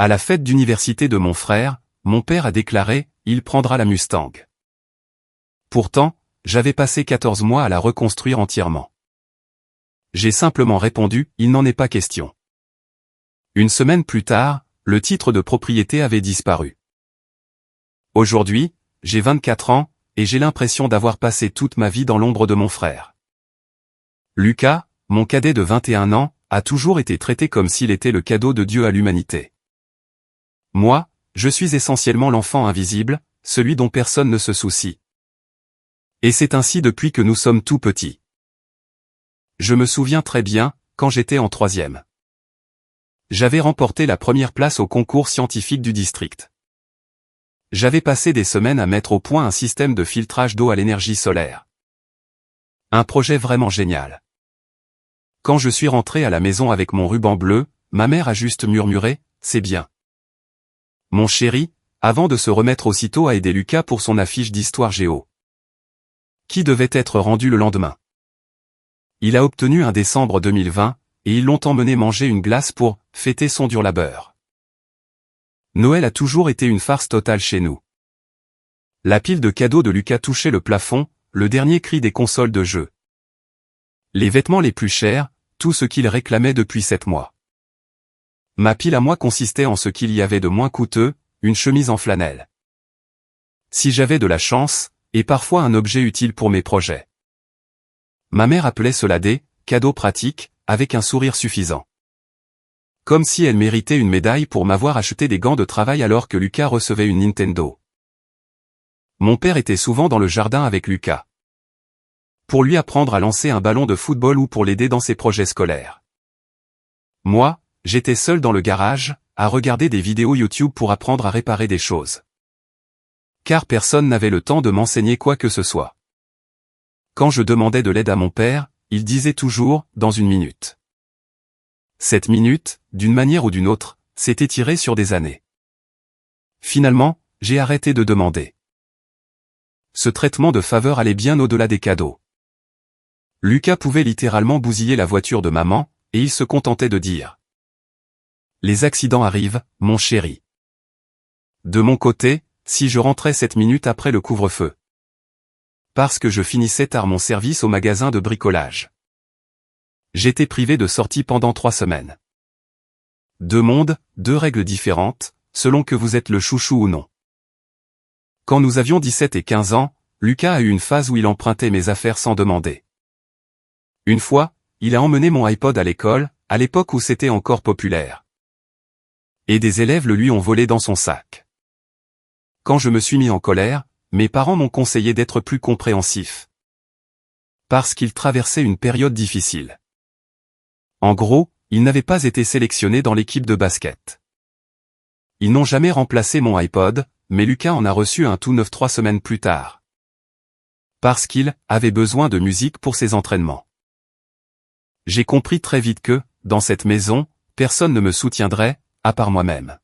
À la fête d'université de mon frère, mon père a déclaré « Il prendra la Mustang ». Pourtant, j'avais passé 14 mois à la reconstruire entièrement. J'ai simplement répondu « Il n'en est pas question ». Une semaine plus tard, le titre de propriété avait disparu. Aujourd'hui, j'ai 24 ans, et j'ai l'impression d'avoir passé toute ma vie dans l'ombre de mon frère. Lucas, mon cadet de 21 ans, a toujours été traité comme s'il était le cadeau de Dieu à l'humanité. Moi, je suis essentiellement l'enfant invisible, celui dont personne ne se soucie. Et c'est ainsi depuis que nous sommes tout petits. Je me souviens très bien, quand j'étais en 3e. J'avais remporté la première place au concours scientifique du district. J'avais passé des semaines à mettre au point un système de filtrage d'eau à l'énergie solaire. Un projet vraiment génial. Quand je suis rentré à la maison avec mon ruban bleu, ma mère a juste murmuré « C'est bien ». Mon chéri, avant de se remettre aussitôt à aider Lucas pour son affiche d'histoire géo, qui devait être rendue le lendemain. Il a obtenu un décembre 2020, et ils l'ont emmené manger une glace pour fêter son dur labeur. Noël a toujours été une farce totale chez nous. La pile de cadeaux de Lucas touchait le plafond, le dernier cri des consoles de jeux. Les vêtements les plus chers, tout ce qu'il réclamait depuis 7 mois. Ma pile à moi consistait en ce qu'il y avait de moins coûteux, une chemise en flanelle. Si j'avais de la chance, et parfois un objet utile pour mes projets. Ma mère appelait cela des cadeaux pratiques, avec un sourire suffisant. Comme si elle méritait une médaille pour m'avoir acheté des gants de travail alors que Lucas recevait une Nintendo. Mon père était souvent dans le jardin avec Lucas. Pour lui apprendre à lancer un ballon de football ou pour l'aider dans ses projets scolaires. Moi, j'étais seul dans le garage, à regarder des vidéos YouTube pour apprendre à réparer des choses. Car personne n'avait le temps de m'enseigner quoi que ce soit. Quand je demandais de l'aide à mon père, il disait toujours « dans une minute ». Cette minute, d'une manière ou d'une autre, s'est étirée sur des années. Finalement, j'ai arrêté de demander. Ce traitement de faveur allait bien au-delà des cadeaux. Lucas pouvait littéralement bousiller la voiture de maman, et il se contentait de dire « Les accidents arrivent, mon chéri ». De mon côté, si je rentrais 7 minutes après le couvre-feu. Parce que je finissais tard mon service au magasin de bricolage. J'étais privé de sortie pendant 3 semaines. 2 mondes, 2 règles différentes, selon que vous êtes le chouchou ou non. Quand nous avions 17 et 15 ans, Lucas a eu une phase où il empruntait mes affaires sans demander. Une fois, il a emmené mon iPod à l'école, à l'époque où c'était encore populaire. Et des élèves le lui ont volé dans son sac. Quand je me suis mis en colère, mes parents m'ont conseillé d'être plus compréhensif. Parce qu'il traversait une période difficile. En gros, il n'avait pas été sélectionné dans l'équipe de basket. Ils n'ont jamais remplacé mon iPod, mais Lucas en a reçu un tout neuf 3 semaines plus tard. Parce qu'il avait besoin de musique pour ses entraînements. J'ai compris très vite que, dans cette maison, personne ne me soutiendrait, à part moi-même.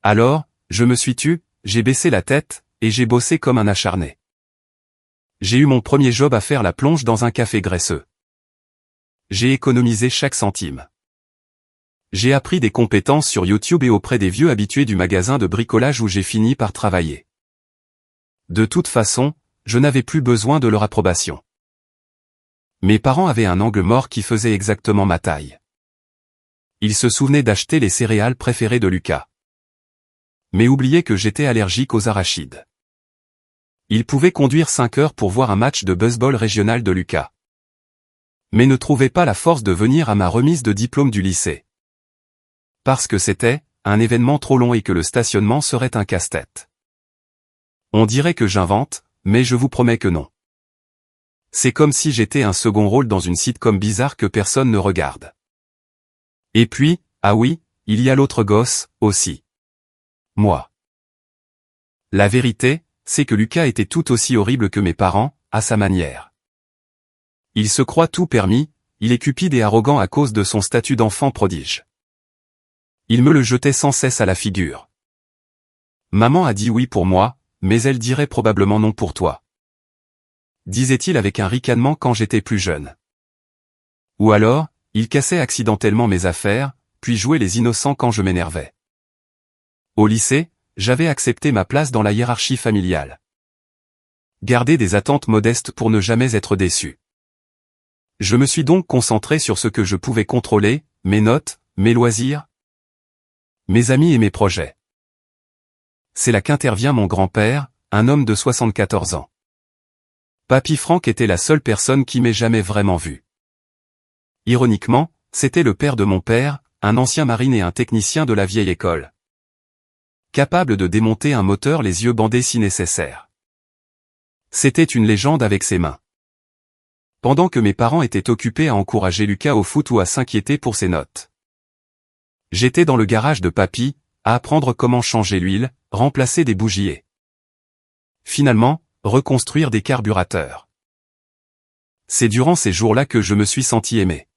Alors, je me suis tu, j'ai baissé la tête, et j'ai bossé comme un acharné. J'ai eu mon premier job à faire la plonge dans un café graisseux. J'ai économisé chaque centime. J'ai appris des compétences sur YouTube et auprès des vieux habitués du magasin de bricolage où j'ai fini par travailler. De toute façon, je n'avais plus besoin de leur approbation. Mes parents avaient un angle mort qui faisait exactement ma taille. Ils se souvenaient d'acheter les céréales préférées de Lucas. Mais oubliaient que j'étais allergique aux arachides. Ils pouvaient conduire 5 heures pour voir un match de baseball régional de Lucas. Mais ne trouvaient pas la force de venir à ma remise de diplôme du lycée. Parce que c'était un événement trop long et que le stationnement serait un casse-tête. On dirait que j'invente, mais je vous promets que non. C'est comme si j'étais un second rôle dans une sitcom bizarre que personne ne regarde. Et puis, ah oui, il y a l'autre gosse, aussi. Moi. La vérité, c'est que Lucas était tout aussi horrible que mes parents, à sa manière. Il se croit tout permis, il est cupide et arrogant à cause de son statut d'enfant prodige. Il me le jetait sans cesse à la figure. Maman a dit oui pour moi, mais elle dirait probablement non pour toi. Disait-il avec un ricanement quand j'étais plus jeune. Ou alors, il cassait accidentellement mes affaires, puis jouait les innocents quand je m'énervais. Au lycée, j'avais accepté ma place dans la hiérarchie familiale. Garder des attentes modestes pour ne jamais être déçu. Je me suis donc concentré sur ce que je pouvais contrôler, mes notes, mes loisirs, mes amis et mes projets. C'est là qu'intervient mon grand-père, un homme de 74 ans. Papy Franck était la seule personne qui m'ait jamais vraiment vu. Ironiquement, c'était le père de mon père, un ancien marine et un technicien de la vieille école. Capable de démonter un moteur les yeux bandés si nécessaire. C'était une légende avec ses mains. Pendant que mes parents étaient occupés à encourager Lucas au foot ou à s'inquiéter pour ses notes. J'étais dans le garage de papy, à apprendre comment changer l'huile, remplacer des bougies et finalement, reconstruire des carburateurs. C'est durant ces jours-là que je me suis senti aimé.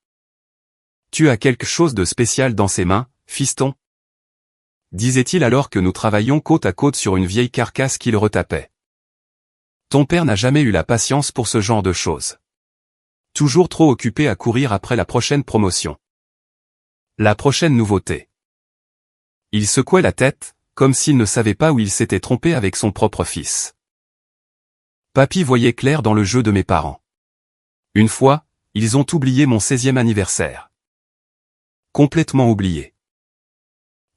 Tu as quelque chose de spécial dans ses mains, fiston? Disait-il alors que nous travaillions côte à côte sur une vieille carcasse qu'il retapait. Ton père n'a jamais eu la patience pour ce genre de choses. Toujours trop occupé à courir après la prochaine promotion. La prochaine nouveauté. Il secouait la tête, comme s'il ne savait pas où il s'était trompé avec son propre fils. Papy voyait clair dans le jeu de mes parents. Une fois, ils ont oublié mon 16e anniversaire. Complètement oublié.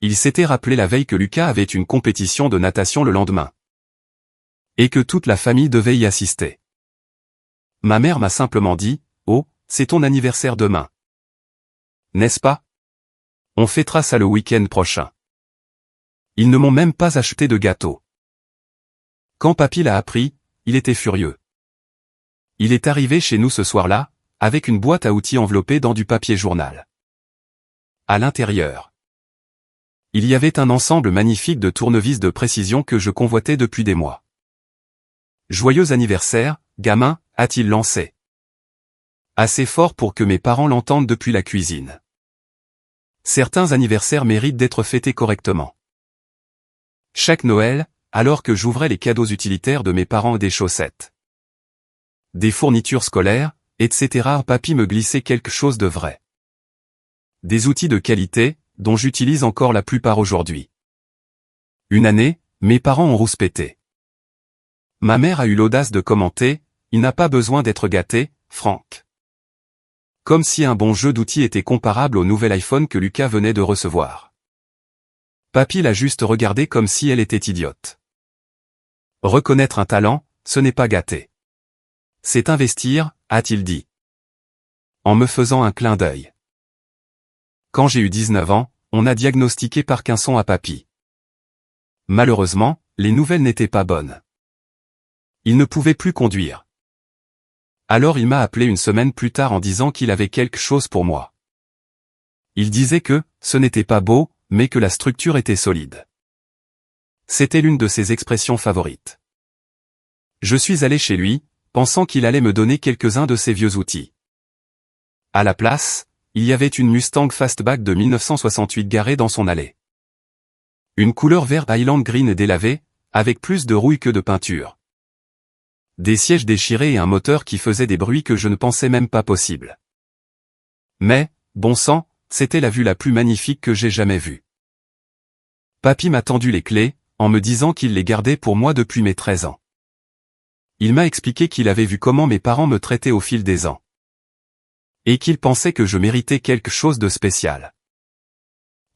Il s'était rappelé la veille que Lucas avait une compétition de natation le lendemain. Et que toute la famille devait y assister. Ma mère m'a simplement dit, « Oh, c'est ton anniversaire demain. N'est-ce pas? On fêtera ça le week-end prochain. » Ils ne m'ont même pas acheté de gâteau. Quand papy l'a appris, il était furieux. Il est arrivé chez nous ce soir-là, avec une boîte à outils enveloppée dans du papier journal. À l'intérieur, il y avait un ensemble magnifique de tournevis de précision que je convoitais depuis des mois. Joyeux anniversaire, gamin, a-t-il lancé. Assez fort pour que mes parents l'entendent depuis la cuisine. Certains anniversaires méritent d'être fêtés correctement. Chaque Noël, alors que j'ouvrais les cadeaux utilitaires de mes parents, des chaussettes, des fournitures scolaires, etc., papy me glissait quelque chose de vrai. Des outils de qualité, dont j'utilise encore la plupart aujourd'hui. Une année, mes parents ont rouspété. Ma mère a eu l'audace de commenter, « Il n'a pas besoin d'être gâté, Franck. » Comme si un bon jeu d'outils était comparable au nouvel iPhone que Lucas venait de recevoir. Papy l'a juste regardé comme si elle était idiote. Reconnaître un talent, ce n'est pas gâter. C'est investir, a-t-il dit. En me faisant un clin d'œil. Quand j'ai eu 19 ans, on a diagnostiqué Parkinson à papy. Malheureusement, les nouvelles n'étaient pas bonnes. Il ne pouvait plus conduire. Alors il m'a appelé une semaine plus tard en disant qu'il avait quelque chose pour moi. Il disait que, ce n'était pas beau, mais que la structure était solide. C'était l'une de ses expressions favorites. Je suis allé chez lui, pensant qu'il allait me donner quelques-uns de ses vieux outils. À la place, il y avait une Mustang Fastback de 1968 garée dans son allée. Une couleur vert Highland Green délavée, avec plus de rouille que de peinture. Des sièges déchirés et un moteur qui faisait des bruits que je ne pensais même pas possibles. Mais, bon sang, c'était la vue la plus magnifique que j'ai jamais vue. Papy m'a tendu les clés, en me disant qu'il les gardait pour moi depuis mes 13 ans. Il m'a expliqué qu'il avait vu comment mes parents me traitaient au fil des ans. Et qu'il pensait que je méritais quelque chose de spécial.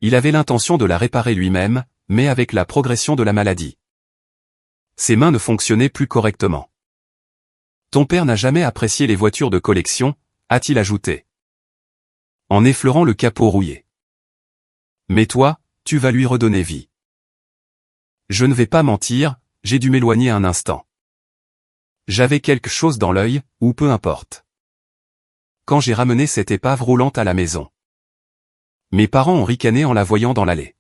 Il avait l'intention de la réparer lui-même, mais avec la progression de la maladie. Ses mains ne fonctionnaient plus correctement. Ton père n'a jamais apprécié les voitures de collection, a-t-il ajouté. En effleurant le capot rouillé. Mais toi, tu vas lui redonner vie. Je ne vais pas mentir, j'ai dû m'éloigner un instant. J'avais quelque chose dans l'œil, ou peu importe. Quand j'ai ramené cette épave roulante à la maison. Mes parents ont ricané en la voyant dans l'allée.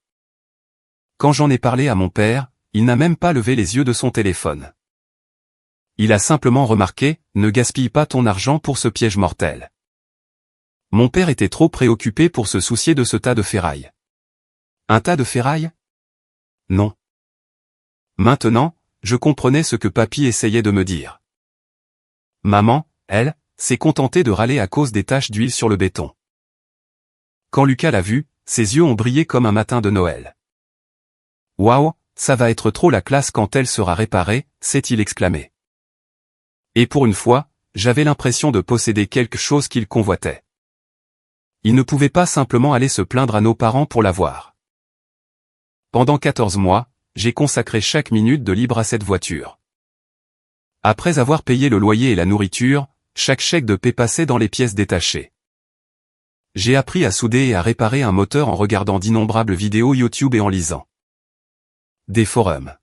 Quand j'en ai parlé à mon père, il n'a même pas levé les yeux de son téléphone. Il a simplement remarqué, ne gaspille pas ton argent pour ce piège mortel. Mon père était trop préoccupé pour se soucier de ce tas de ferraille. Un tas de ferraille? Non. Maintenant, je comprenais ce que papy essayait de me dire. Maman, elle, s'est contentée de râler à cause des taches d'huile sur le béton. Quand Lucas l'a vu, ses yeux ont brillé comme un matin de Noël. Waouh, ça va être trop la classe quand elle sera réparée, s'est-il exclamé. Et pour une fois, j'avais l'impression de posséder quelque chose qu'il convoitait. Il ne pouvait pas simplement aller se plaindre à nos parents pour l'avoir. Pendant 14 mois, j'ai consacré chaque minute de libre à cette voiture. Après avoir payé le loyer et la nourriture, chaque chèque de paie passait dans les pièces détachées. J'ai appris à souder et à réparer un moteur en regardant d'innombrables vidéos YouTube et en lisant des forums.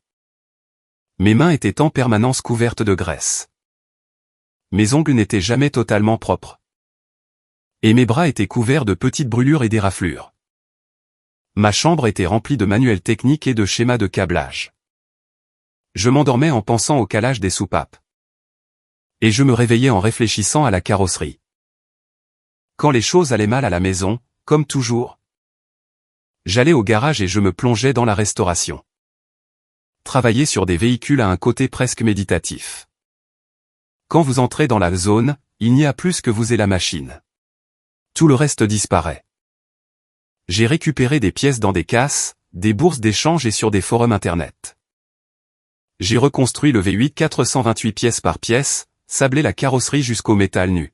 Mes mains étaient en permanence couvertes de graisse. Mes ongles n'étaient jamais totalement propres. Et mes bras étaient couverts de petites brûlures et d'éraflures. Ma chambre était remplie de manuels techniques et de schémas de câblage. Je m'endormais en pensant au calage des soupapes. Et je me réveillais en réfléchissant à la carrosserie. Quand les choses allaient mal à la maison, comme toujours, j'allais au garage et je me plongeais dans la restauration. Travailler sur des véhicules a un côté presque méditatif. Quand vous entrez dans la zone, il n'y a plus que vous et la machine. Tout le reste disparaît. J'ai récupéré des pièces dans des casses, des bourses d'échange et sur des forums internet. J'ai reconstruit le V8 428 pièce par pièce, sablé la carrosserie jusqu'au métal nu.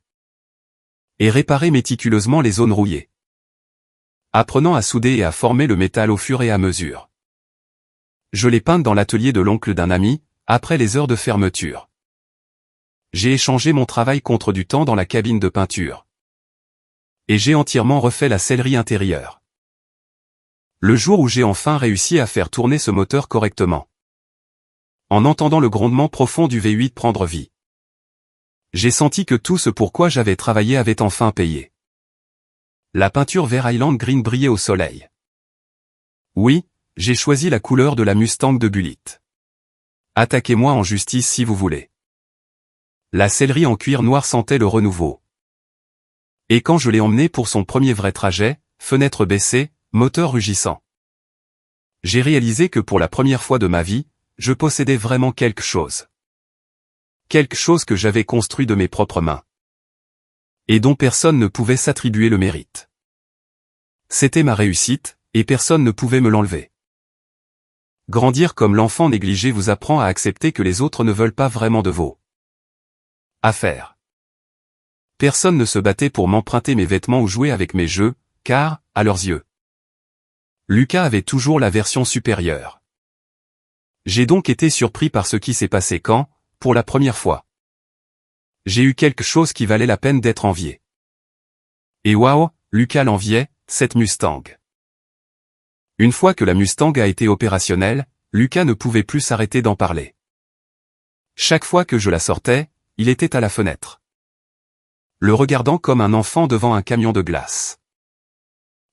Et réparé méticuleusement les zones rouillées. Apprenant à souder et à former le métal au fur et à mesure. Je l'ai peinte dans l'atelier de l'oncle d'un ami, après les heures de fermeture. J'ai échangé mon travail contre du temps dans la cabine de peinture. Et j'ai entièrement refait la sellerie intérieure. Le jour où j'ai enfin réussi à faire tourner ce moteur correctement. En entendant le grondement profond du V8 prendre vie. J'ai senti que tout ce pourquoi j'avais travaillé avait enfin payé. La peinture vert Highland Green brillait au soleil. Oui, j'ai choisi la couleur de la Mustang de Bullitt. Attaquez-moi en justice si vous voulez. La sellerie en cuir noir sentait le renouveau. Et quand je l'ai emmené pour son premier vrai trajet, fenêtre baissée, moteur rugissant. J'ai réalisé que pour la première fois de ma vie, je possédais vraiment quelque chose. Quelque chose que j'avais construit de mes propres mains. Et dont personne ne pouvait s'attribuer le mérite. C'était ma réussite, et personne ne pouvait me l'enlever. Grandir comme l'enfant négligé vous apprend à accepter que les autres ne veulent pas vraiment de vos affaires. Personne ne se battait pour m'emprunter mes vêtements ou jouer avec mes jeux, car, à leurs yeux, Lucas avait toujours la version supérieure. J'ai donc été surpris par ce qui s'est passé quand, pour la première fois, j'ai eu quelque chose qui valait la peine d'être envié. Et waouh, Lucas l'enviait, cette Mustang. Une fois que la Mustang a été opérationnelle, Lucas ne pouvait plus s'arrêter d'en parler. Chaque fois que je la sortais, il était à la fenêtre. Le regardant comme un enfant devant un camion de glace.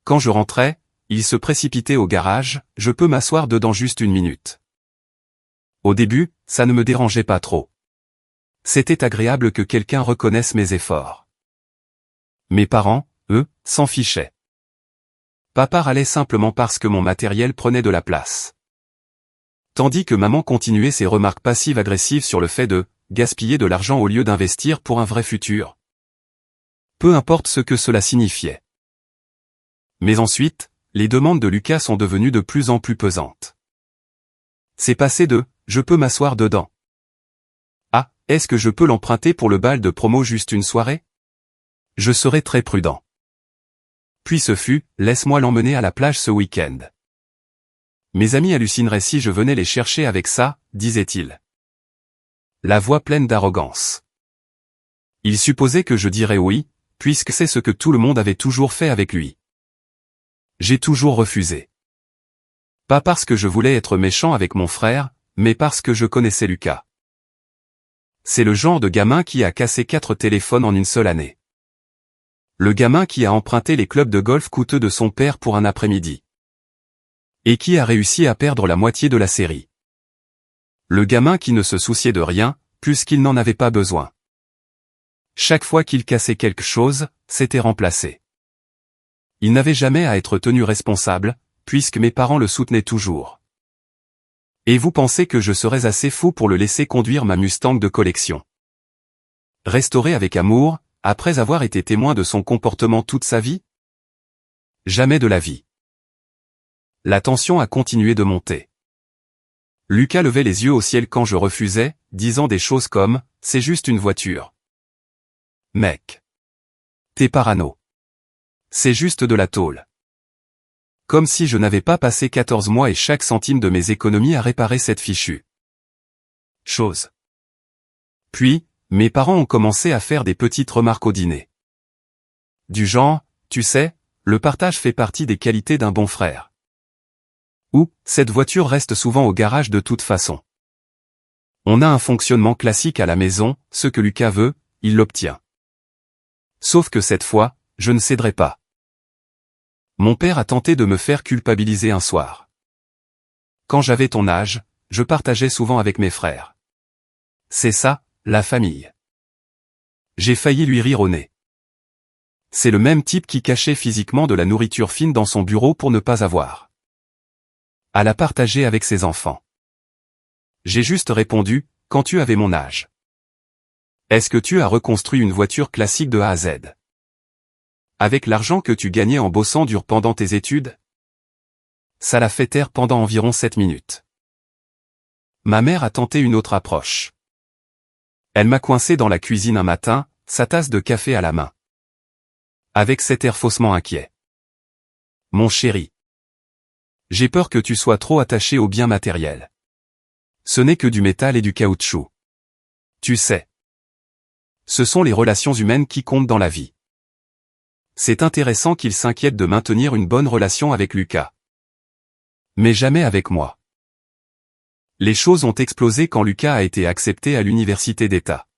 Quand je rentrais, il se précipitait au garage, je peux m'asseoir dedans juste une minute. Au début, ça ne me dérangeait pas trop. C'était agréable que quelqu'un reconnaisse mes efforts. Mes parents, eux, s'en fichaient. Papa râlait simplement parce que mon matériel prenait de la place. Tandis que maman continuait ses remarques passives-agressives sur le fait de gaspiller de l'argent au lieu d'investir pour un vrai futur. Peu importe ce que cela signifiait. Mais ensuite, les demandes de Lucas sont devenues de plus en plus pesantes. C'est passé de « je peux m'asseoir dedans » à « est-ce que je peux l'emprunter pour le bal de promo juste une soirée ?» Je serai très prudent. Puis ce fut « laisse-moi l'emmener à la plage ce week-end ». Mes amis hallucineraient si je venais les chercher avec ça, disait-il. La voix pleine d'arrogance. Il supposait que je dirais oui, puisque c'est ce que tout le monde avait toujours fait avec lui. J'ai toujours refusé. Pas parce que je voulais être méchant avec mon frère, mais parce que je connaissais Lucas. C'est le genre de gamin qui a cassé 4 téléphones en une seule année. Le gamin qui a emprunté les clubs de golf coûteux de son père pour un après-midi. Et qui a réussi à perdre la moitié de la série. Le gamin qui ne se souciait de rien, puisqu'il n'en avait pas besoin. Chaque fois qu'il cassait quelque chose, c'était remplacé. Il n'avait jamais à être tenu responsable, puisque mes parents le soutenaient toujours. Et vous pensez que je serais assez fou pour le laisser conduire ma Mustang de collection? Restaurer avec amour, après avoir été témoin de son comportement toute sa vie? Jamais de la vie. La tension a continué de monter. Lucas levait les yeux au ciel quand je refusais, disant des choses comme « c'est juste une voiture ». Mec. T'es parano. C'est juste de la tôle. Comme si je n'avais pas passé 14 mois et chaque centime de mes économies à réparer cette fichue chose. Puis, mes parents ont commencé à faire des petites remarques au dîner. Du genre, tu sais, le partage fait partie des qualités d'un bon frère. Ou, cette voiture reste souvent au garage de toute façon. On a un fonctionnement classique à la maison, ce que Lucas veut, il l'obtient. Sauf que cette fois, je ne céderai pas. Mon père a tenté de me faire culpabiliser un soir. Quand j'avais ton âge, je partageais souvent avec mes frères. C'est ça, la famille. J'ai failli lui rire au nez. C'est le même type qui cachait physiquement de la nourriture fine dans son bureau pour ne pas avoir à la partager avec ses enfants. J'ai juste répondu, quand tu avais mon âge. Est-ce que tu as reconstruit une voiture classique de A à Z? Avec l'argent que tu gagnais en bossant dur pendant tes études? Ça l'a fait taire pendant environ 7 minutes. Ma mère a tenté une autre approche. Elle m'a coincé dans la cuisine un matin, sa tasse de café à la main. Avec cet air faussement inquiet. Mon chéri. J'ai peur que tu sois trop attaché aux biens matériels. Ce n'est que du métal et du caoutchouc. Tu sais. Ce sont les relations humaines qui comptent dans la vie. C'est intéressant qu'il s'inquiète de maintenir une bonne relation avec Lucas. Mais jamais avec moi. Les choses ont explosé quand Lucas a été accepté à l'université d'État.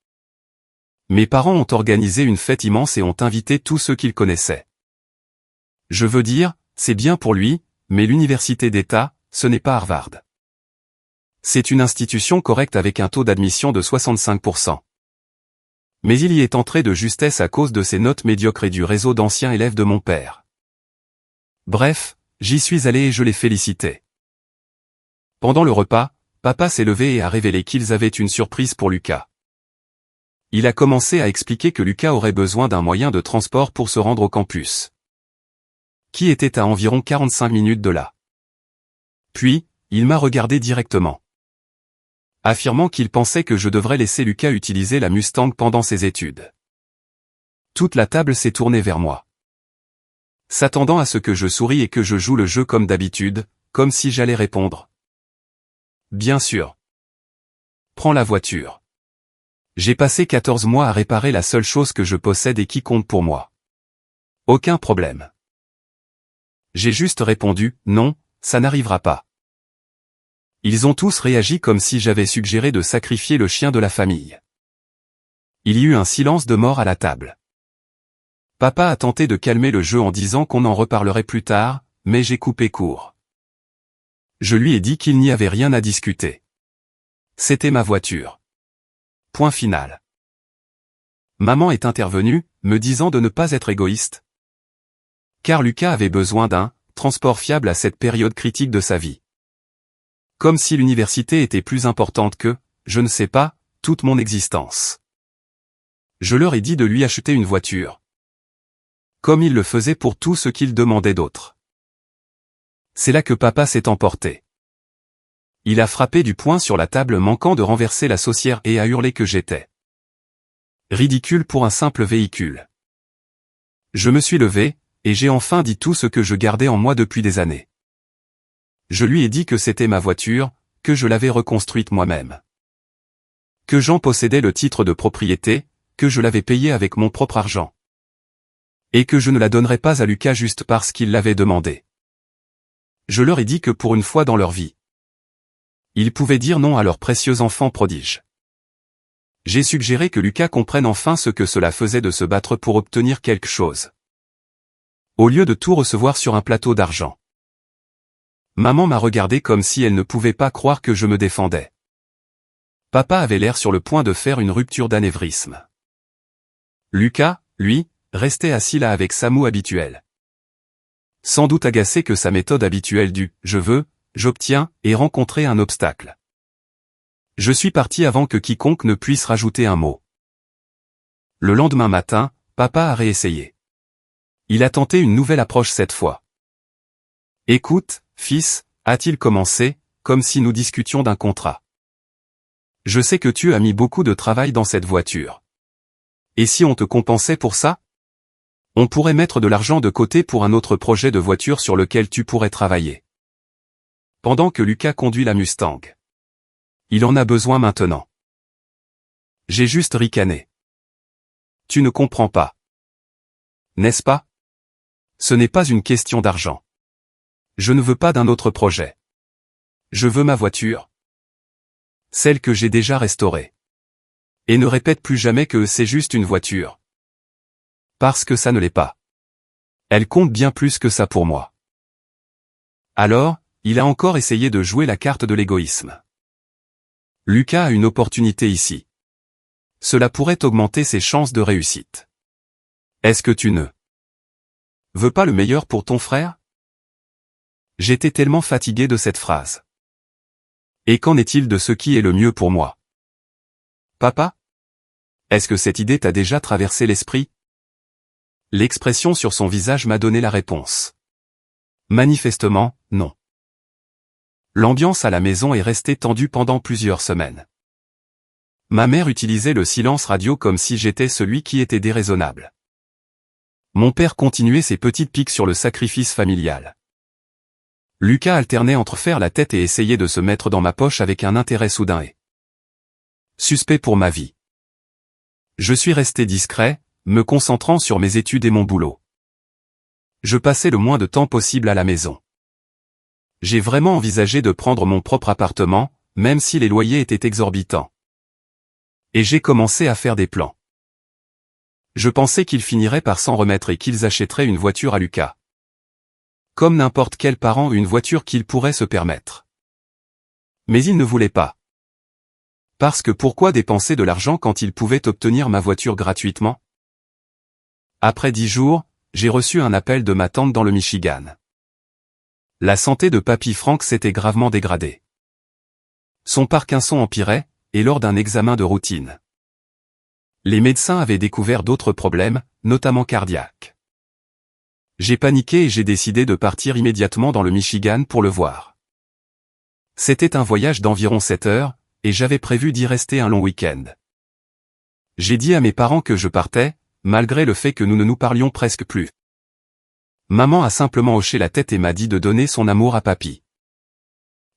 Mes parents ont organisé une fête immense et ont invité tous ceux qu'ils connaissaient. Je veux dire, c'est bien pour lui, mais l'université d'État, ce n'est pas Harvard. C'est une institution correcte avec un taux d'admission de 65%. Mais il y est entré de justesse à cause de ses notes médiocres et du réseau d'anciens élèves de mon père. Bref, j'y suis allé et je l'ai félicité. Pendant le repas, papa s'est levé et a révélé qu'ils avaient une surprise pour Lucas. Il a commencé à expliquer que Lucas aurait besoin d'un moyen de transport pour se rendre au campus, qui était à environ 45 minutes de là. Puis, il m'a regardé directement, affirmant qu'il pensait que je devrais laisser Lucas utiliser la Mustang pendant ses études. Toute la table s'est tournée vers moi, s'attendant à ce que je sourie et que je joue le jeu comme d'habitude, comme si j'allais répondre. Bien sûr. Prends la voiture. J'ai passé 14 mois à réparer la seule chose que je possède et qui compte pour moi. Aucun problème. J'ai juste répondu, non, ça n'arrivera pas. Ils ont tous réagi comme si j'avais suggéré de sacrifier le chien de la famille. Il y eut un silence de mort à la table. Papa a tenté de calmer le jeu en disant qu'on en reparlerait plus tard, mais j'ai coupé court. Je lui ai dit qu'il n'y avait rien à discuter. C'était ma voiture. Point final. Maman est intervenue, me disant de ne pas être égoïste. Car Lucas avait besoin d'un transport fiable à cette période critique de sa vie. Comme si l'université était plus importante que, je ne sais pas, toute mon existence. Je leur ai dit de lui acheter une voiture. Comme il le faisait pour tout ce qu'il demandait d'autre. C'est là que papa s'est emporté. Il a frappé du poing sur la table manquant de renverser la saucière et a hurlé que j'étais ridicule pour un simple véhicule. Je me suis levé, et j'ai enfin dit tout ce que je gardais en moi depuis des années. Je lui ai dit que c'était ma voiture, que je l'avais reconstruite moi-même. Que j'en possédais le titre de propriété, que je l'avais payée avec mon propre argent. Et que je ne la donnerais pas à Lucas juste parce qu'il l'avait demandé. Je leur ai dit que pour une fois dans leur vie, ils pouvaient dire non à leur précieux enfant prodige. J'ai suggéré que Lucas comprenne enfin ce que cela faisait de se battre pour obtenir quelque chose, au lieu de tout recevoir sur un plateau d'argent. Maman m'a regardé comme si elle ne pouvait pas croire que je me défendais. Papa avait l'air sur le point de faire une rupture d'anévrisme. Lucas, lui, restait assis là avec sa moue habituelle. Sans doute agacé que sa méthode habituelle du « je veux », j'obtiens, ait rencontré un obstacle. Je suis parti avant que quiconque ne puisse rajouter un mot. Le lendemain matin, papa a réessayé. Il a tenté une nouvelle approche cette fois. « Écoute, fils », a-t-il commencé, comme si nous discutions d'un contrat. Je sais que tu as mis beaucoup de travail dans cette voiture. Et si on te compensait pour ça? On pourrait mettre de l'argent de côté pour un autre projet de voiture sur lequel tu pourrais travailler. Pendant que Lucas conduit la Mustang. Il en a besoin maintenant. J'ai juste ricané. Tu ne comprends pas. N'est-ce pas? Ce n'est pas une question d'argent. Je ne veux pas d'un autre projet. Je veux ma voiture. Celle que j'ai déjà restaurée. Et ne répète plus jamais que c'est juste une voiture. Parce que ça ne l'est pas. Elle compte bien plus que ça pour moi. Alors, il a encore essayé de jouer la carte de l'égoïsme. Lucas a une opportunité ici. Cela pourrait augmenter ses chances de réussite. Est-ce que tu ne veux pas le meilleur pour ton frère? J'étais tellement fatigué de cette phrase. Et qu'en est-il de ce qui est le mieux pour moi? Papa? Est-ce que cette idée t'a déjà traversé l'esprit? L'expression sur son visage m'a donné la réponse. Manifestement, non. L'ambiance à la maison est restée tendue pendant plusieurs semaines. Ma mère utilisait le silence radio comme si j'étais celui qui était déraisonnable. Mon père continuait ses petites piques sur le sacrifice familial. Lucas alternait entre faire la tête et essayer de se mettre dans ma poche avec un intérêt soudain et suspect pour ma vie. Je suis resté discret, me concentrant sur mes études et mon boulot. Je passais le moins de temps possible à la maison. J'ai vraiment envisagé de prendre mon propre appartement, même si les loyers étaient exorbitants. Et j'ai commencé à faire des plans. Je pensais qu'ils finiraient par s'en remettre et qu'ils achèteraient une voiture à Lucas. Comme n'importe quel parent une voiture qu'il pourrait se permettre. Mais il ne voulait pas. Parce que pourquoi dépenser de l'argent quand il pouvait obtenir ma voiture gratuitement? Après 10 jours, j'ai reçu un appel de ma tante dans le Michigan. La santé de Papy Frank s'était gravement dégradée. Son Parkinson empirait, et lors d'un examen de routine. Les médecins avaient découvert d'autres problèmes, notamment cardiaques. J'ai paniqué et j'ai décidé de partir immédiatement dans le Michigan pour le voir. C'était un voyage d'environ 7 heures, et j'avais prévu d'y rester un long week-end. J'ai dit à mes parents que je partais, malgré le fait que nous ne nous parlions presque plus. Maman a simplement hoché la tête et m'a dit de donner son amour à Papy.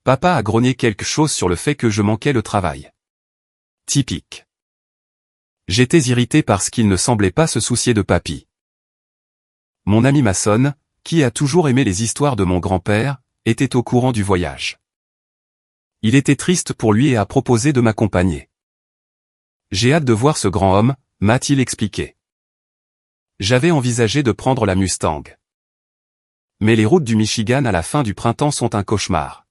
Papa a grogné quelque chose sur le fait que je manquais le travail. Typique. J'étais irrité parce qu'il ne semblait pas se soucier de Papy. Mon ami Mason, qui a toujours aimé les histoires de mon grand-père, était au courant du voyage. Il était triste pour lui et a proposé de m'accompagner. J'ai hâte de voir ce grand homme, m'a-t-il expliqué. J'avais envisagé de prendre la Mustang. Mais les routes du Michigan à la fin du printemps sont un cauchemar.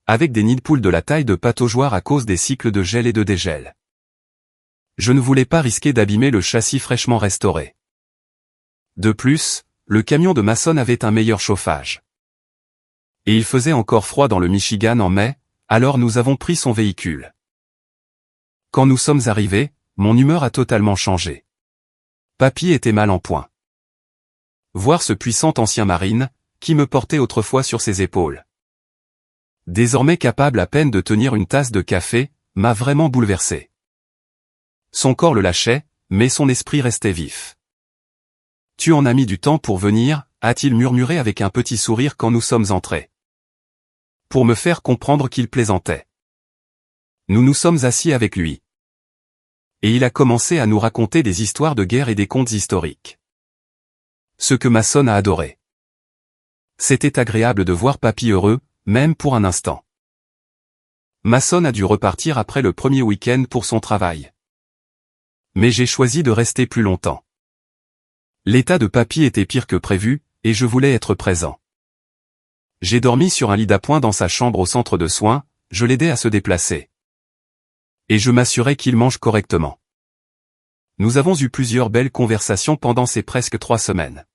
Avec des nids de poules de la taille de pataugeoires à cause des cycles de gel et de dégel. Je ne voulais pas risquer d'abîmer le châssis fraîchement restauré. De plus, le camion de Mason avait un meilleur chauffage. Et il faisait encore froid dans le Michigan en mai, alors nous avons pris son véhicule. Quand nous sommes arrivés, mon humeur a totalement changé. Papy était mal en point. Voir ce puissant ancien marine, qui me portait autrefois sur ses épaules. Désormais capable à peine de tenir une tasse de café, m'a vraiment bouleversé. Son corps le lâchait, mais son esprit restait vif. Tu en as mis du temps pour venir, a-t-il murmuré avec un petit sourire quand nous sommes entrés. Pour me faire comprendre qu'il plaisantait. Nous nous sommes assis avec lui. Et il a commencé à nous raconter des histoires de guerre et des contes historiques. Ce que Mason a adoré. C'était agréable de voir Papy heureux, même pour un instant. Mason a dû repartir après le premier week-end pour son travail. Mais j'ai choisi de rester plus longtemps. L'état de Papy était pire que prévu, et je voulais être présent. J'ai dormi sur un lit d'appoint dans sa chambre au centre de soins, je l'aidais à se déplacer. Et je m'assurais qu'il mange correctement. Nous avons eu plusieurs belles conversations pendant ces presque 3 semaines.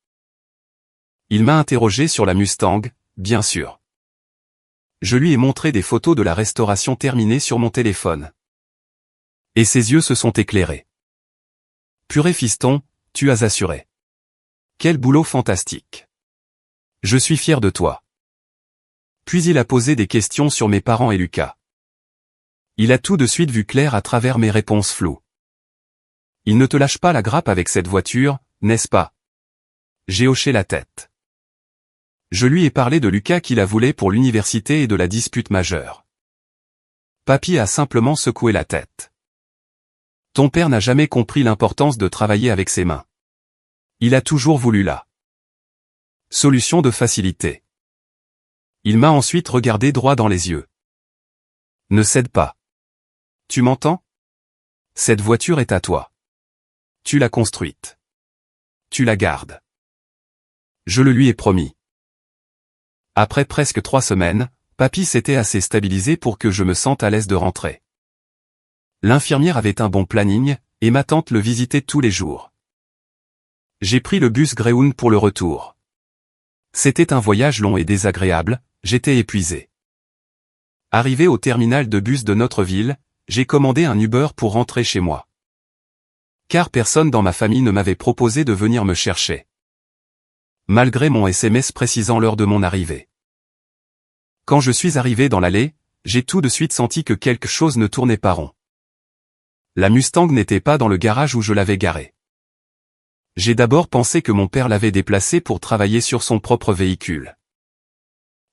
Il m'a interrogé sur la Mustang, bien sûr. Je lui ai montré des photos de la restauration terminée sur mon téléphone. Et ses yeux se sont éclairés. Purée fiston, tu as assuré. Quel boulot fantastique. Je suis fier de toi. Puis il a posé des questions sur mes parents et Lucas. Il a tout de suite vu clair à travers mes réponses floues. Il ne te lâche pas la grappe avec cette voiture, n'est-ce pas? J'ai hoché la tête. Je lui ai parlé de Lucas qui la voulait pour l'université et de la dispute majeure. Papy a simplement secoué la tête. Ton père n'a jamais compris l'importance de travailler avec ses mains. Il a toujours voulu la solution de facilité. Il m'a ensuite regardé droit dans les yeux. Ne cède pas. Tu m'entends? Cette voiture est à toi. Tu l'as construite. Tu la gardes. Je le lui ai promis. Après presque 3 semaines, papy s'était assez stabilisé pour que je me sente à l'aise de rentrer. L'infirmière avait un bon planning, et ma tante le visitait tous les jours. J'ai pris le bus Greyhound pour le retour. C'était un voyage long et désagréable, j'étais épuisé. Arrivé au terminal de bus de notre ville, j'ai commandé un Uber pour rentrer chez moi. Car personne dans ma famille ne m'avait proposé de venir me chercher. Malgré mon SMS précisant l'heure de mon arrivée. Quand je suis arrivé dans l'allée, j'ai tout de suite senti que quelque chose ne tournait pas rond. La Mustang n'était pas dans le garage où je l'avais garée. J'ai d'abord pensé que mon père l'avait déplacée pour travailler sur son propre véhicule.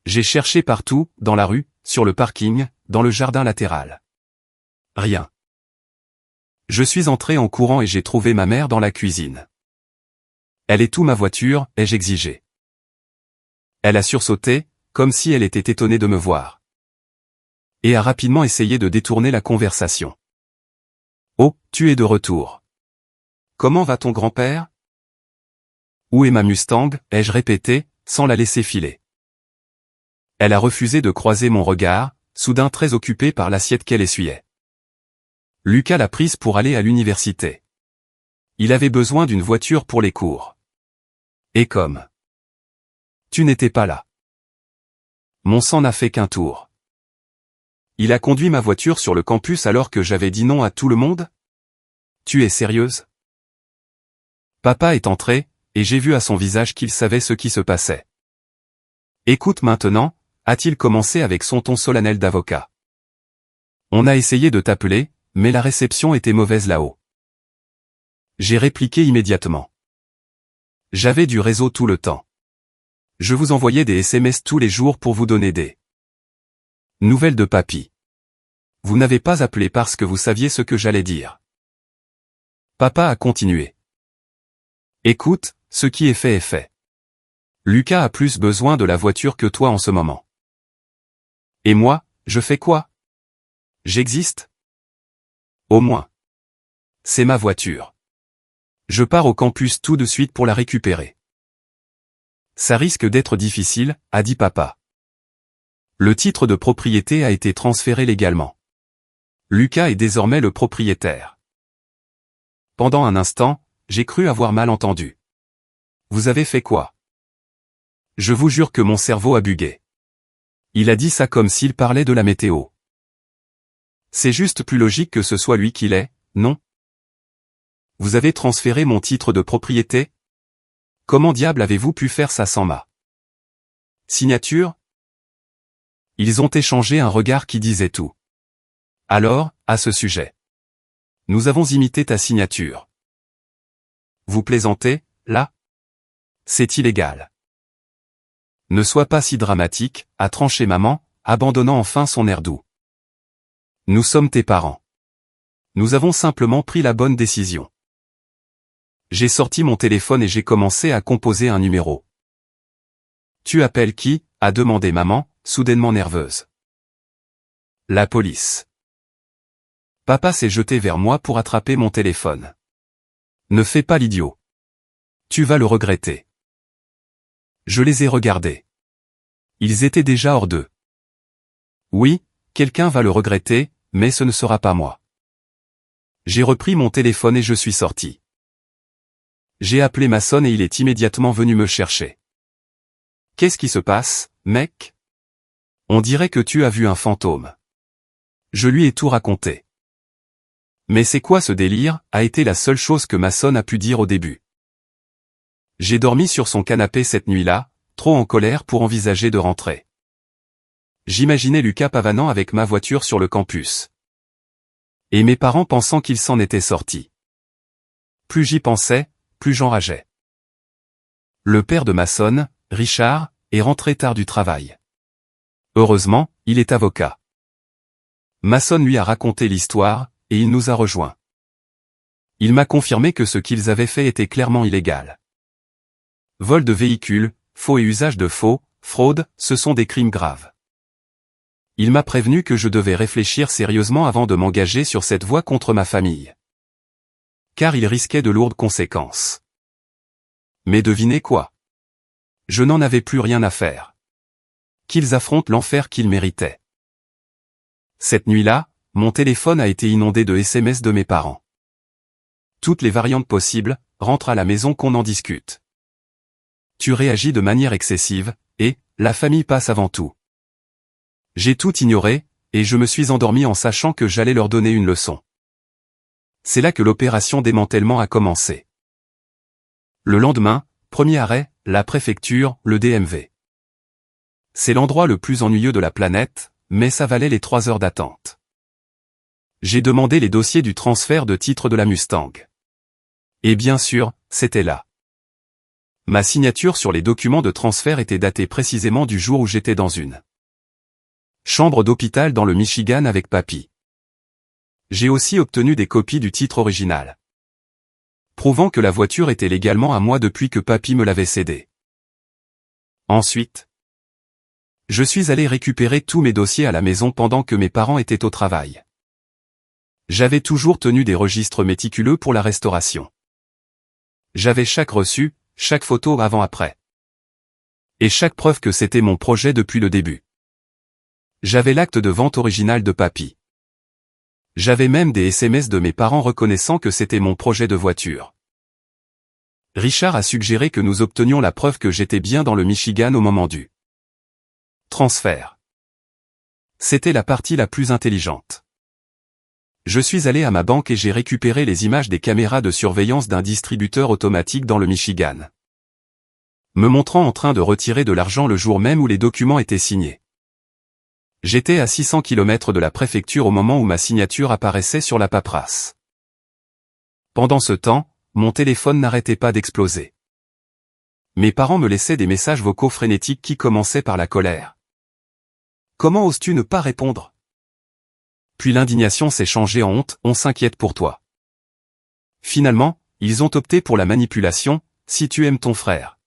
J'ai cherché partout, dans la rue, sur le parking, dans le jardin latéral. Rien. Je suis entré en courant et j'ai trouvé ma mère dans la cuisine. Elle est où ma voiture, ai-je exigé. Elle a sursauté, comme si elle était étonnée de me voir. Et a rapidement essayé de détourner la conversation. Oh, tu es de retour. Comment va ton grand-père? Où est ma Mustang, ai-je répété, sans la laisser filer. Elle a refusé de croiser mon regard, soudain très occupée par l'assiette qu'elle essuyait. Lucas l'a prise pour aller à l'université. Il avait besoin d'une voiture pour les cours. Et comme tu n'étais pas là. Mon sang n'a fait qu'un tour. Il a conduit ma voiture sur le campus alors que j'avais dit non à tout le monde? Tu es sérieuse? Papa est entré, et j'ai vu à son visage qu'il savait ce qui se passait. Écoute maintenant, a-t-il commencé avec son ton solennel d'avocat. On a essayé de t'appeler, mais la réception était mauvaise là-haut. J'ai répliqué immédiatement. J'avais du réseau tout le temps. Je vous envoyais des SMS tous les jours pour vous donner des nouvelles de papy. Vous n'avez pas appelé parce que vous saviez ce que j'allais dire. Papa a continué. Écoute, ce qui est fait est fait. Lucas a plus besoin de la voiture que toi en ce moment. Et moi, je fais quoi? J'existe? Au moins. C'est ma voiture. Je pars au campus tout de suite pour la récupérer. Ça risque d'être difficile, a dit papa. Le titre de propriété a été transféré légalement. Lucas est désormais le propriétaire. Pendant un instant, j'ai cru avoir mal entendu. Vous avez fait quoi? Je vous jure que mon cerveau a bugué. Il a dit ça comme s'il parlait de la météo. C'est juste plus logique que ce soit lui qui l'ait, non? Vous avez transféré mon titre de propriété? Comment diable avez-vous pu faire ça sans ma signature? Ils ont échangé un regard qui disait tout. Alors, à ce sujet. Nous avons imité ta signature. Vous plaisantez, là? C'est illégal. Ne sois pas si dramatique, a tranché maman, abandonnant enfin son air doux. Nous sommes tes parents. Nous avons simplement pris la bonne décision. J'ai sorti mon téléphone et j'ai commencé à composer un numéro. Tu appelles qui? A demandé maman, soudainement nerveuse. La police. Papa s'est jeté vers moi pour attraper mon téléphone. Ne fais pas l'idiot. Tu vas le regretter. Je les ai regardés. Ils étaient déjà hors d'eux. Oui, quelqu'un va le regretter, mais ce ne sera pas moi. J'ai repris mon téléphone et je suis sorti. J'ai appelé Mason et il est immédiatement venu me chercher. Qu'est-ce qui se passe, mec? On dirait que tu as vu un fantôme. Je lui ai tout raconté. Mais c'est quoi ce délire, a été la seule chose que Mason a pu dire au début. J'ai dormi sur son canapé cette nuit-là, trop en colère pour envisager de rentrer. J'imaginais Lucas pavanant avec ma voiture sur le campus. Et mes parents pensant qu'il s'en était sorti. Plus j'y pensais, plus j'enrageais. Le père de Mason, Richard, est rentré tard du travail. Heureusement, il est avocat. Mason lui a raconté l'histoire, et il nous a rejoints. Il m'a confirmé que ce qu'ils avaient fait était clairement illégal. Vol de véhicules, faux et usage de faux, fraude, ce sont des crimes graves. Il m'a prévenu que je devais réfléchir sérieusement avant de m'engager sur cette voie contre ma famille. Car il risquait de lourdes conséquences. Mais devinez quoi? Je n'en avais plus rien à faire. Qu'ils affrontent l'enfer qu'ils méritaient. Cette nuit-là, mon téléphone a été inondé de SMS de mes parents. Toutes les variantes possibles, rentre à la maison qu'on en discute. Tu réagis de manière excessive, et, la famille passe avant tout. J'ai tout ignoré, et je me suis endormi en sachant que j'allais leur donner une leçon. C'est là que l'opération démantèlement a commencé. Le lendemain, premier arrêt, la préfecture, le DMV. C'est l'endroit le plus ennuyeux de la planète, mais ça valait les 3 heures d'attente. J'ai demandé les dossiers du transfert de titre de la Mustang. Et bien sûr, c'était là. Ma signature sur les documents de transfert était datée précisément du jour où j'étais dans une chambre d'hôpital dans le Michigan avec papy. J'ai aussi obtenu des copies du titre original, prouvant que la voiture était légalement à moi depuis que papy me l'avait cédée. Ensuite, je suis allé récupérer tous mes dossiers à la maison pendant que mes parents étaient au travail. J'avais toujours tenu des registres méticuleux pour la restauration. J'avais chaque reçu, chaque photo avant-après. Et chaque preuve que c'était mon projet depuis le début. J'avais l'acte de vente original de papy. J'avais même des SMS de mes parents reconnaissant que c'était mon projet de voiture. Richard a suggéré que nous obtenions la preuve que j'étais bien dans le Michigan au moment du transfert. C'était la partie la plus intelligente. Je suis allé à ma banque et j'ai récupéré les images des caméras de surveillance d'un distributeur automatique dans le Michigan, me montrant en train de retirer de l'argent le jour même où les documents étaient signés. J'étais à 600 km de la préfecture au moment où ma signature apparaissait sur la paperasse. Pendant ce temps, mon téléphone n'arrêtait pas d'exploser. Mes parents me laissaient des messages vocaux frénétiques qui commençaient par la colère. Comment oses-tu ne pas répondre? Puis l'indignation s'est changée en honte, on s'inquiète pour toi. Finalement, ils ont opté pour la manipulation, si tu aimes ton frère.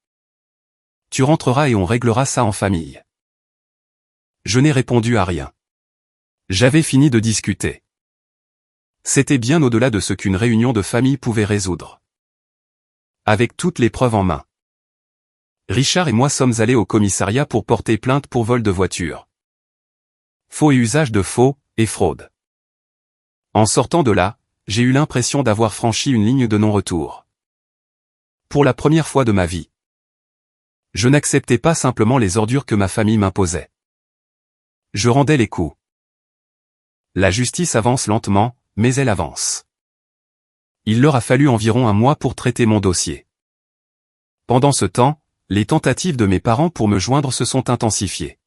Tu rentreras et on réglera ça en famille. Je n'ai répondu à rien. J'avais fini de discuter. C'était bien au-delà de ce qu'une réunion de famille pouvait résoudre. Avec toutes les preuves en main. Richard et moi sommes allés au commissariat pour porter plainte pour vol de voiture. Faux et usage de faux, et fraude. En sortant de là, j'ai eu l'impression d'avoir franchi une ligne de non-retour. Pour la première fois de ma vie. Je n'acceptais pas simplement les ordures que ma famille m'imposait. Je rendais les coups. La justice avance lentement, mais elle avance. Il leur a fallu environ 1 mois pour traiter mon dossier. Pendant ce temps, les tentatives de mes parents pour me joindre se sont intensifiées.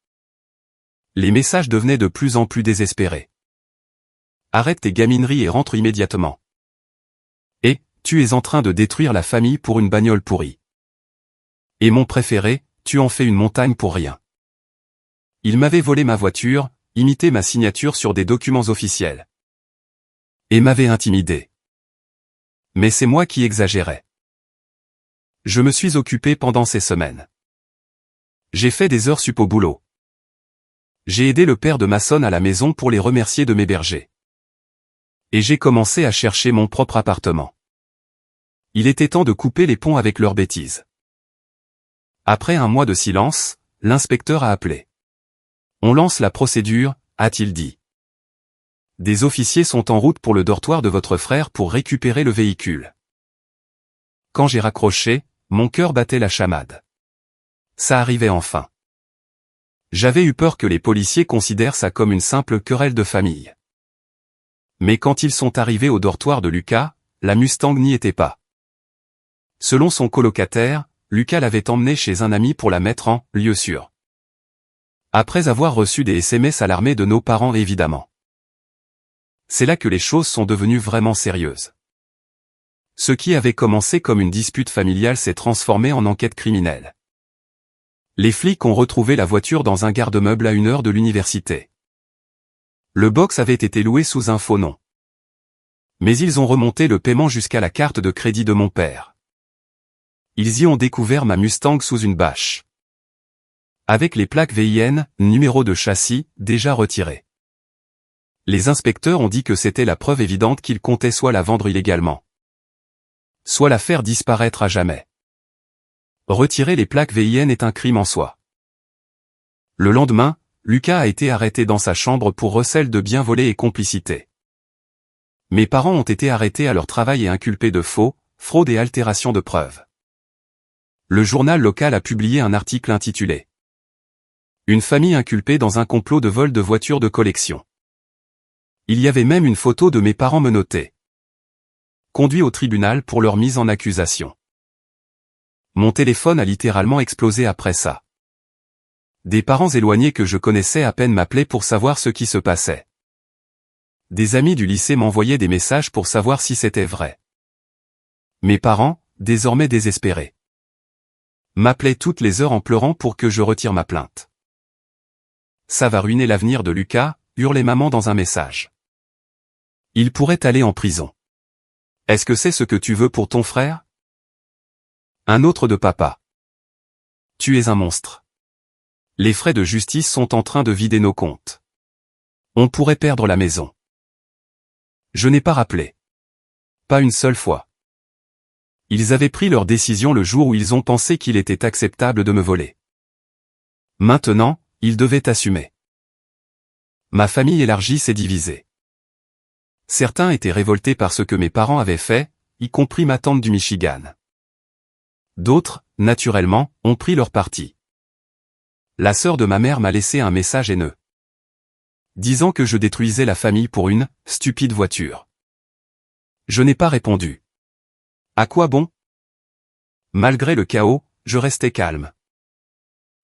Les messages devenaient de plus en plus désespérés. Arrête tes gamineries et rentre immédiatement. Et, tu es en train de détruire la famille pour une bagnole pourrie. Et mon préféré, tu en fais une montagne pour rien. Il m'avait volé ma voiture, imité ma signature sur des documents officiels. Et m'avait intimidé. Mais c'est moi qui exagérais. Je me suis occupé pendant ces semaines. J'ai fait des heures sup au boulot. J'ai aidé le père de Mason à la maison pour les remercier de m'héberger. Et j'ai commencé à chercher mon propre appartement. Il était temps de couper les ponts avec leurs bêtises. Après 1 mois de silence, l'inspecteur a appelé. On lance la procédure, a-t-il dit. Des officiers sont en route pour le dortoir de votre frère pour récupérer le véhicule. Quand j'ai raccroché, mon cœur battait la chamade. Ça arrivait enfin. J'avais eu peur que les policiers considèrent ça comme une simple querelle de famille. Mais quand ils sont arrivés au dortoir de Lucas, la Mustang n'y était pas. Selon son colocataire, Lucas l'avait emmenée chez un ami pour la mettre en lieu sûr. Après avoir reçu des SMS alarmés de nos parents évidemment. C'est là que les choses sont devenues vraiment sérieuses. Ce qui avait commencé comme une dispute familiale s'est transformé en enquête criminelle. Les flics ont retrouvé la voiture dans un garde-meuble à 1 heure de l'université. Le box avait été loué sous un faux nom. Mais ils ont remonté le paiement jusqu'à la carte de crédit de mon père. Ils y ont découvert ma Mustang sous une bâche. Avec les plaques VIN, numéro de châssis, déjà retirés. Les inspecteurs ont dit que c'était la preuve évidente qu'ils comptaient soit la vendre illégalement, soit la faire disparaître à jamais. Retirer les plaques VIN est un crime en soi. Le lendemain, Lucas a été arrêté dans sa chambre pour recel de biens volés et complicité. Mes parents ont été arrêtés à leur travail et inculpés de faux, fraude et altération de preuves. Le journal local a publié un article intitulé « Une famille inculpée dans un complot de vol de voitures de collection ». Il y avait même une photo de mes parents menottés, conduits au tribunal pour leur mise en accusation. Mon téléphone a littéralement explosé après ça. Des parents éloignés que je connaissais à peine m'appelaient pour savoir ce qui se passait. Des amis du lycée m'envoyaient des messages pour savoir si c'était vrai. Mes parents, désormais désespérés, m'appelaient toutes les heures en pleurant pour que je retire ma plainte. Ça va ruiner l'avenir de Lucas, hurlait maman dans un message. Il pourrait aller en prison. Est-ce que c'est ce que tu veux pour ton frère? Un autre de papa. Tu es un monstre. Les frais de justice sont en train de vider nos comptes. On pourrait perdre la maison. Je n'ai pas rappelé. Pas une seule fois. Ils avaient pris leur décision le jour où ils ont pensé qu'il était acceptable de me voler. Maintenant, ils devaient assumer. Ma famille élargie s'est divisée. Certains étaient révoltés par ce que mes parents avaient fait, y compris ma tante du Michigan. D'autres, naturellement, ont pris leur parti. La sœur de ma mère m'a laissé un message haineux, disant que je détruisais la famille pour une stupide voiture. Je n'ai pas répondu. À quoi bon? Malgré le chaos, je restais calme.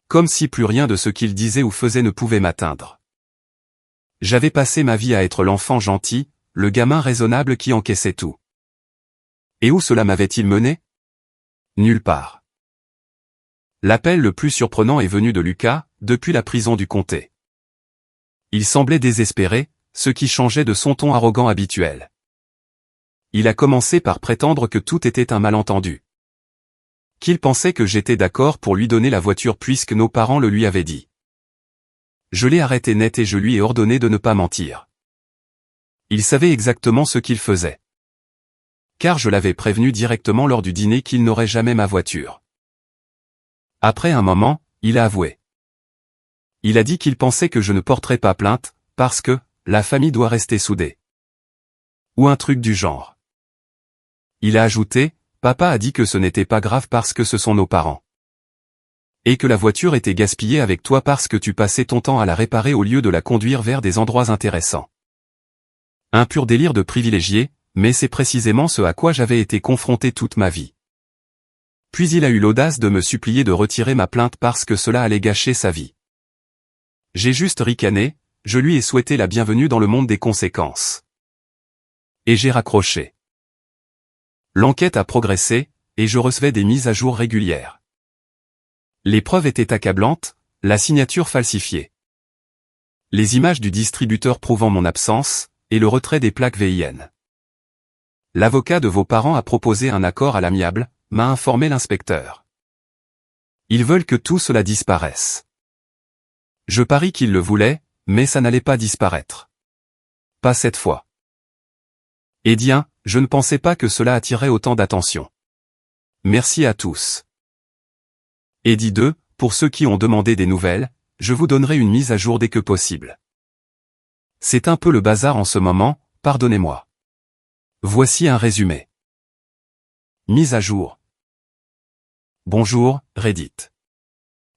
Comme si plus rien de ce qu'il disait ou faisait ne pouvait m'atteindre. J'avais passé ma vie à être l'enfant gentil, le gamin raisonnable qui encaissait tout. Et où cela m'avait-il mené? Nulle part. L'appel le plus surprenant est venu de Lucas, depuis la prison du comté. Il semblait désespéré, ce qui changeait de son ton arrogant habituel. Il a commencé par prétendre que tout était un malentendu. Qu'il pensait que j'étais d'accord pour lui donner la voiture puisque nos parents le lui avaient dit. Je l'ai arrêté net et je lui ai ordonné de ne pas mentir. Il savait exactement ce qu'il faisait. Car je l'avais prévenu directement lors du dîner qu'il n'aurait jamais ma voiture. Après un moment, il a avoué. Il a dit qu'il pensait que je ne porterais pas plainte, parce que, la famille doit rester soudée. Ou un truc du genre. Il a ajouté, papa a dit que ce n'était pas grave parce que ce sont nos parents. Et que la voiture était gaspillée avec toi parce que tu passais ton temps à la réparer au lieu de la conduire vers des endroits intéressants. Un pur délire de privilégié, mais c'est précisément ce à quoi j'avais été confronté toute ma vie. Puis il a eu l'audace de me supplier de retirer ma plainte parce que cela allait gâcher sa vie. J'ai juste ricané, je lui ai souhaité la bienvenue dans le monde des conséquences. Et j'ai raccroché. L'enquête a progressé, et je recevais des mises à jour régulières. Les preuves étaient accablantes, la signature falsifiée. Les images du distributeur prouvant mon absence, et le retrait des plaques VIN. L'avocat de vos parents a proposé un accord à l'amiable, m'a informé l'inspecteur. Ils veulent que tout cela disparaisse. Je parie qu'ils le voulaient, mais ça n'allait pas disparaître. Pas cette fois. Eh bien, je ne pensais pas que cela attirerait autant d'attention. Merci à tous. Eddie 2, pour ceux qui ont demandé des nouvelles, je vous donnerai une mise à jour dès que possible. C'est un peu le bazar en ce moment, pardonnez-moi. Voici un résumé. Mise à jour. Bonjour, Reddit.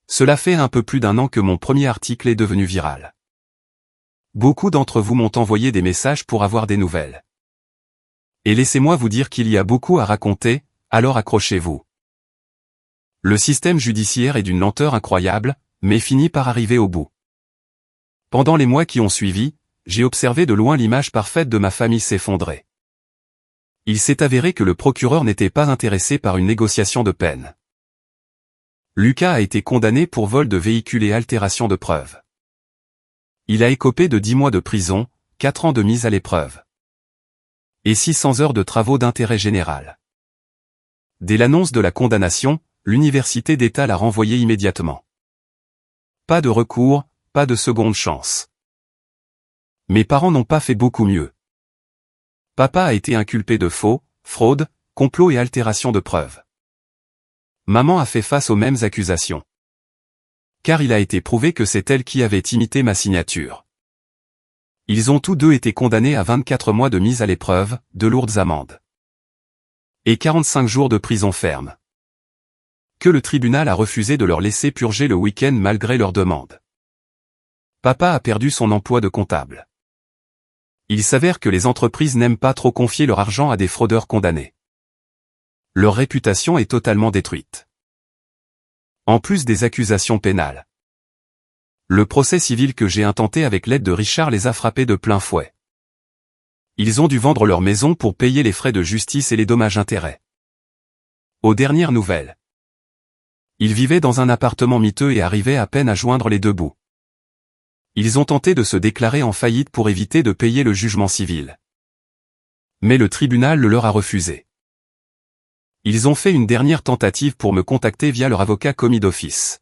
Cela fait un peu plus d'1 an que mon premier article est devenu viral. Beaucoup d'entre vous m'ont envoyé des messages pour avoir des nouvelles. Et laissez-moi vous dire qu'il y a beaucoup à raconter, alors accrochez-vous. Le système judiciaire est d'une lenteur incroyable, mais finit par arriver au bout. Pendant les mois qui ont suivi, j'ai observé de loin l'image parfaite de ma famille s'effondrer. Il s'est avéré que le procureur n'était pas intéressé par une négociation de peine. Lucas a été condamné pour vol de véhicule et altération de preuves. Il a écopé de 10 mois de prison, 4 ans de mise à l'épreuve. Et 600 heures de travaux d'intérêt général. Dès l'annonce de la condamnation, l'université d'État l'a renvoyé immédiatement. Pas de recours, pas de seconde chance. Mes parents n'ont pas fait beaucoup mieux. Papa a été inculpé de faux, fraude, complot et altération de preuves. Maman a fait face aux mêmes accusations. Car il a été prouvé que c'est elle qui avait imité ma signature. Ils ont tous deux été condamnés à 24 mois de mise à l'épreuve, de lourdes amendes. Et 45 jours de prison ferme. Que le tribunal a refusé de leur laisser purger le week-end malgré leur demande. Papa a perdu son emploi de comptable. Il s'avère que les entreprises n'aiment pas trop confier leur argent à des fraudeurs condamnés. Leur réputation est totalement détruite. En plus des accusations pénales. Le procès civil que j'ai intenté avec l'aide de Richard les a frappés de plein fouet. Ils ont dû vendre leur maison pour payer les frais de justice et les dommages-intérêts. Aux dernières nouvelles. Ils vivaient dans un appartement miteux et arrivaient à peine à joindre les deux bouts. Ils ont tenté de se déclarer en faillite pour éviter de payer le jugement civil. Mais le tribunal le leur a refusé. Ils ont fait une dernière tentative pour me contacter via leur avocat commis d'office.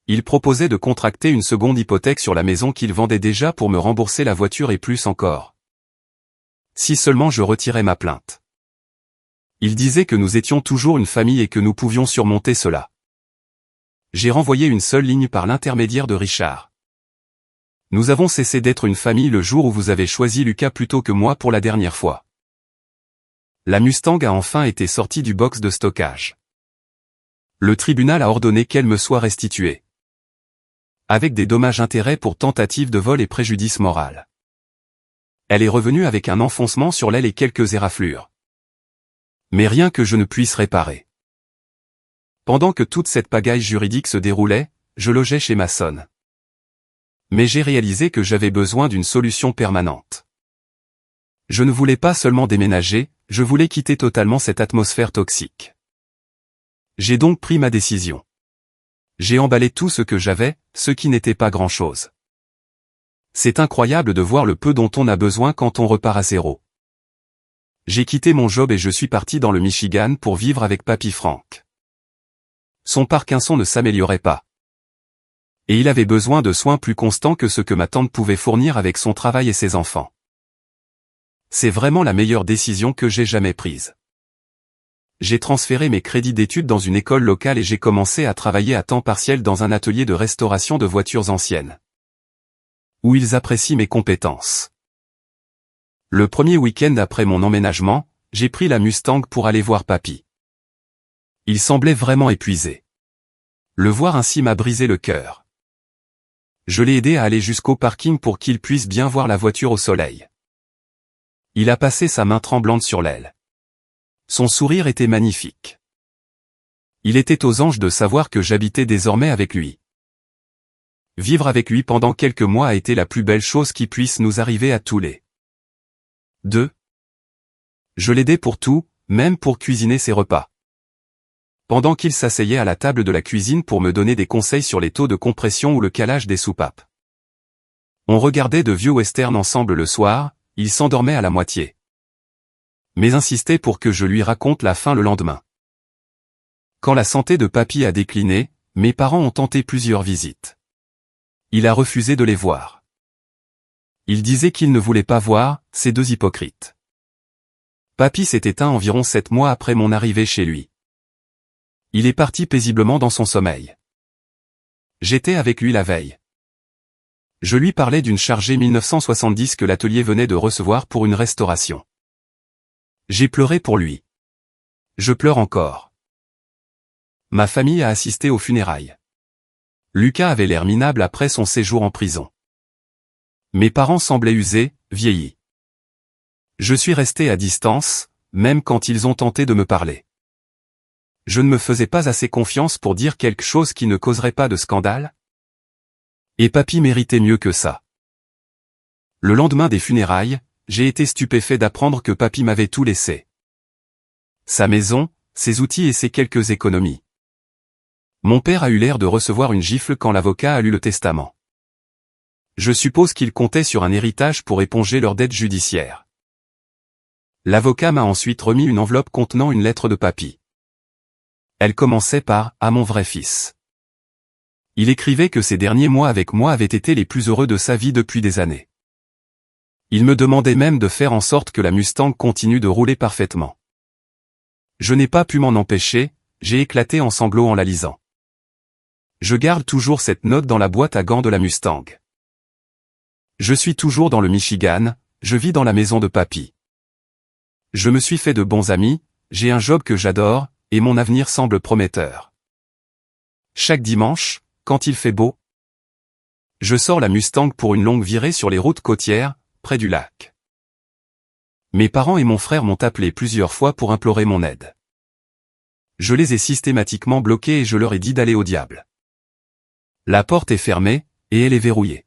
Ils proposaient de contracter une seconde hypothèque sur la maison qu'ils vendaient déjà pour me rembourser la voiture et plus encore. Si seulement je retirais ma plainte. Ils disaient que nous étions toujours une famille et que nous pouvions surmonter cela. J'ai renvoyé une seule ligne par l'intermédiaire de Richard. Nous avons cessé d'être une famille le jour où vous avez choisi Lucas plutôt que moi pour la dernière fois. La Mustang a enfin été sortie du box de stockage. Le tribunal a ordonné qu'elle me soit restituée. Avec des dommages-intérêts pour tentative de vol et préjudice moral. Elle est revenue avec un enfoncement sur l'aile et quelques éraflures. Mais rien que je ne puisse réparer. Pendant que toute cette pagaille juridique se déroulait, je logeais chez Mason. Mais j'ai réalisé que j'avais besoin d'une solution permanente. Je ne voulais pas seulement déménager, je voulais quitter totalement cette atmosphère toxique. J'ai donc pris ma décision. J'ai emballé tout ce que j'avais, ce qui n'était pas grand-chose. C'est incroyable de voir le peu dont on a besoin quand on repart à zéro. J'ai quitté mon job et je suis parti dans le Michigan pour vivre avec Papy Frank. Son Parkinson ne s'améliorait pas. Et il avait besoin de soins plus constants que ce que ma tante pouvait fournir avec son travail et ses enfants. C'est vraiment la meilleure décision que j'ai jamais prise. J'ai transféré mes crédits d'études dans une école locale et j'ai commencé à travailler à temps partiel dans un atelier de restauration de voitures anciennes. Où ils apprécient mes compétences. Le premier week-end après mon emménagement, j'ai pris la Mustang pour aller voir Papy. Il semblait vraiment épuisé. Le voir ainsi m'a brisé le cœur. Je l'ai aidé à aller jusqu'au parking pour qu'il puisse bien voir la voiture au soleil. Il a passé sa main tremblante sur l'aile. Son sourire était magnifique. Il était aux anges de savoir que j'habitais désormais avec lui. Vivre avec lui pendant quelques mois a été la plus belle chose qui puisse nous arriver à tous les deux. Je l'aidais pour tout, même pour cuisiner ses repas. Pendant qu'il s'asseyait à la table de la cuisine pour me donner des conseils sur les taux de compression ou le calage des soupapes. On regardait de vieux westerns ensemble le soir, il s'endormait à la moitié. Mais insistait pour que je lui raconte la fin le lendemain. Quand la santé de Papy a décliné, mes parents ont tenté plusieurs visites. Il a refusé de les voir. Il disait qu'il ne voulait pas voir, ces deux hypocrites. Papy s'est éteint environ 7 mois après mon arrivée chez lui. Il est parti paisiblement dans son sommeil. J'étais avec lui la veille. Je lui parlais d'une Charger 1970 que l'atelier venait de recevoir pour une restauration. J'ai pleuré pour lui. Je pleure encore. Ma famille a assisté aux funérailles. Lucas avait l'air minable après son séjour en prison. Mes parents semblaient usés, vieillis. Je suis resté à distance, même quand ils ont tenté de me parler. Je ne me faisais pas assez confiance pour dire quelque chose qui ne causerait pas de scandale. Et papy méritait mieux que ça. Le lendemain des funérailles, j'ai été stupéfait d'apprendre que papy m'avait tout laissé. Sa maison, ses outils et ses quelques économies. Mon père a eu l'air de recevoir une gifle quand l'avocat a lu le testament. Je suppose qu'il comptait sur un héritage pour éponger leurs dettes judiciaires. L'avocat m'a ensuite remis une enveloppe contenant une lettre de papy. Elle commençait par « À mon vrai fils ». Il écrivait que ces derniers mois avec moi avaient été les plus heureux de sa vie depuis des années. Il me demandait même de faire en sorte que la Mustang continue de rouler parfaitement. Je n'ai pas pu m'en empêcher, j'ai éclaté en sanglots en la lisant. Je garde toujours cette note dans la boîte à gants de la Mustang. Je suis toujours dans le Michigan, je vis dans la maison de papy. Je me suis fait de bons amis, j'ai un job que j'adore, et mon avenir semble prometteur. Chaque dimanche, quand il fait beau, je sors la Mustang pour une longue virée sur les routes côtières, près du lac. Mes parents et mon frère m'ont appelé plusieurs fois pour implorer mon aide. Je les ai systématiquement bloqués et je leur ai dit d'aller au diable. La porte est fermée, et elle est verrouillée.